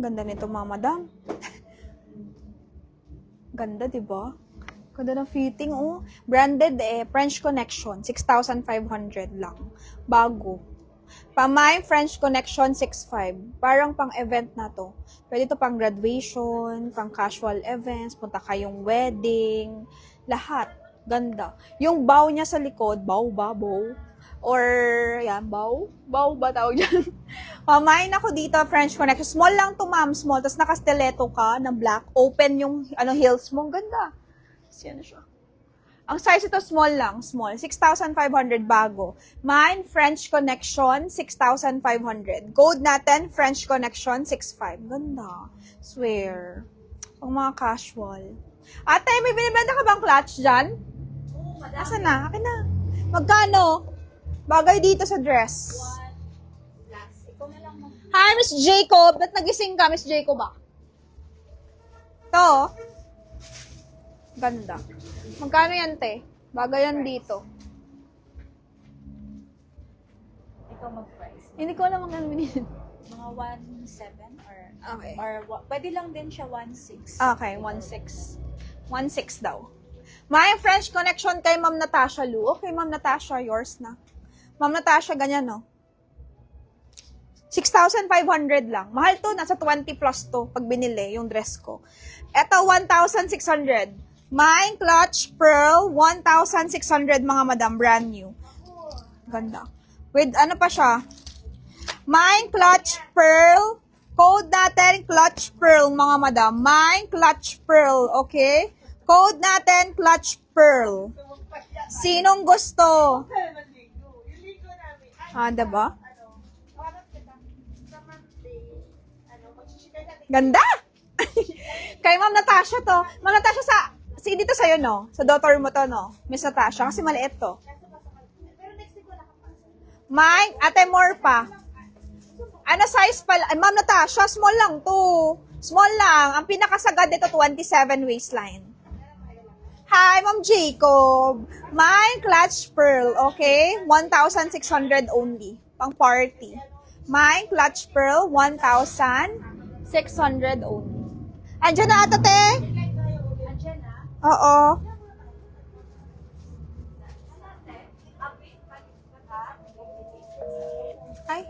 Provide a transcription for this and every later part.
Ganda nito, mga madam. Ganda, di ba? Ganda ng fitting, oh. Branded, French Connection. 6,500 lang. Bago. Pamay French Connection 6,500. Parang pang-event na to. Pwede to pang graduation, pang casual events, punta kayong wedding, lahat. Ganda. Yung bow niya sa likod, bow ba, bow? Or, yan, bow? Bow ba tawag dyan? Pamain ako dito, French Connection. Small lang to, ma'am, small. Tapos naka-stiletto ka, na black. Open yung, heels mo. Ganda. Yan siya. Ang size ito, small lang, small. 6,500 bago. Mine, French Connection, 6,500. Code natin, French Connection, 6,500. Ganda. Swear. Pang mga casual. Ate, may binibenta ka bang clutch dyan? Oo, madami. Asa na? Akin na. Magkano? Bagay dito sa dress. Plastic. Ikaw na lang mo. Hi, Miss Jacob. Ba't nagising ka, Miss Jacob ba? To. Ganda. Magkano yan, te? Bagay yan dito. Ikaw mag-price. Hindi ko alam ang binili. Mga 1.7 or... Okay. Pwede lang din siya 1.6. Okay, 1.6. 1.6 daw. May French Connection kay Ma'am Natasha Lu. Okay, Ma'am Natasha, yours na. Ma'am Natasha, ganyan, no? 6,500 lang. Mahal to, nasa 20 plus to pag binili yung dress ko. Ito, 1,600. May clutch pearl, 1,600 mga madam, brand new. Ganda. With ano pa siya? May clutch pearl, code natin clutch pearl mga madam. May clutch pearl, okay? Code natin clutch pearl. Sinong gusto? Diba? Ganda! Kay Ma'am Natasha to. Ma'am Natasha, dito sa'yo, no? Sa daughter mo to, no? Miss Natasha, kasi maliit to. Mine, ate, more pa. Ano size pala? Ay, Ma'am Natasha, small lang to. Small lang. Ang pinakasagad dito, 27 waistline. Hi, Ma'am Jacob. Mine, clutch pearl, okay? 1,600 only. Pang party. Mine, clutch pearl, 1,600 only. Andiyan na ata, te? Andiyan na. Oo. Ay,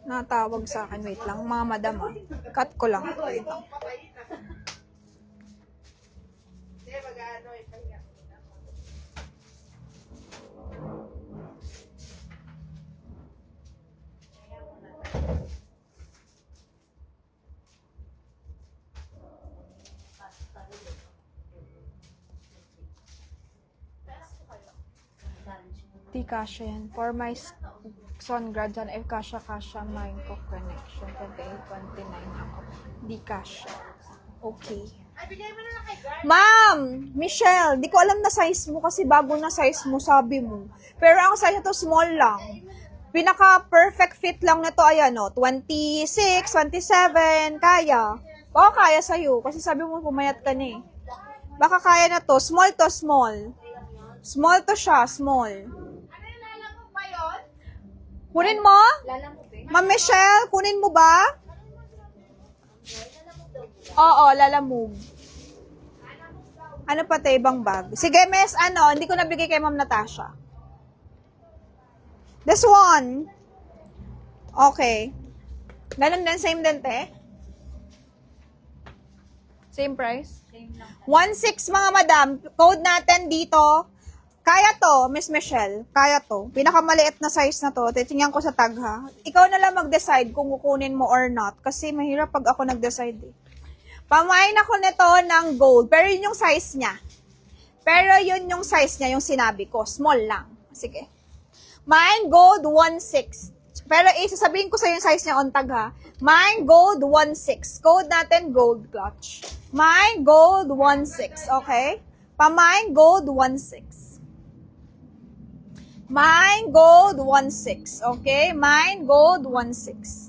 natawag sa akin. Wait lang, mga madam, ah. Cut ko lang. Wait lang. Di kasha yan. For my son graduate, kasha mine ko connection. 28, 29 ako. Di kasha. Okay. Ma'am! Michelle, di ko alam na size mo kasi bago na size mo, sabi mo. Pero ang size nito small lang. Pinaka-perfect fit lang nito ay 26, 27, kaya. Oo, kaya sa'yo. Kasi sabi mo pumayat ka na eh. Baka kaya na to. Small to small. Small to siya, small. Kunin mo? Lalamove eh. Ma'am Michelle, kunin mo ba? Oo, lalamove. Ano pa ibang bag? Sige, miss, hindi ko nabigay kay Ma'am Natasha. This one. Okay. Ganun din, same din, te? Same price? Same lang. 1.6 mga madam. Code natin dito. Kaya to, Miss Michelle. Kaya to. Pinakamaliit na size na to. Titingnan ko sa tag, ha. Ikaw na lang mag-decide kung kukunin mo or not. Kasi mahirap pag ako nag-decide, eh. Pamain ako nito ng gold. Pero yun yung size niya. Pero yun yung size niya, yung sinabi ko. Small lang. Sige. Mine gold 1.6. Pero sasabihin ko sa yung size niya on tag, ha. Mine gold 1.6. Code natin gold clutch. Mine gold 1.6. Okay? Pamine gold 1.6. Mine gold 1.6. Okay? Mine gold 1.6.